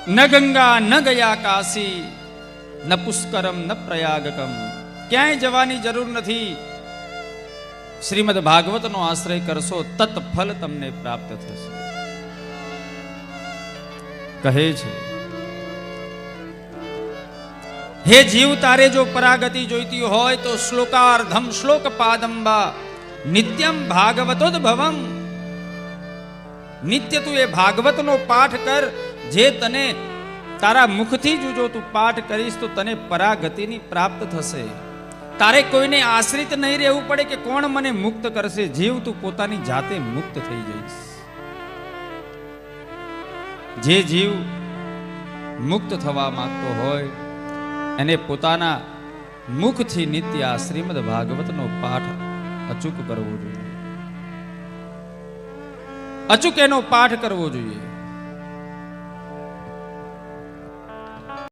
ન ગંગા ન ગયા કાશી, ન પુષ્કરમ ન પ્રયાગકમ. ક્યાંય જવાની જરૂર નથી. શ્રીમદ ભાગવતનો આશ્રય કરશો તત્ફલ તમને પ્રાપ્ત થશે. કહે છે, હે જીવ, તારે જો પરાગતિ જોઈતી હોય તો શ્લોકાર્ધમ શ્લોક પાદંબા નિત્યમ ભાગવતોદ્ભવમ. નિત્ય તું એ ભાગવતનો પાઠ કર. જે તને તારા મુખથી જો તું પાઠ કરીશ તો તને પરાગતિની પ્રાપ્ત થશે. તારે કોઈને આશ્રિત નહીં રહેવું પડે કે કોણ મને મુક્ત કરશે. જીવ, તું પોતાની જાતે મુક્ત થઈ જઈશ. જે જીવ મુક્ત થવા માંગતો હોય એને પોતાના મુખથી નિત્ય આ શ્રીમદ ભાગવતનો પાઠ અચૂક કરવો જોઈએ. અચૂક એનો પાઠ કરવો જોઈએ.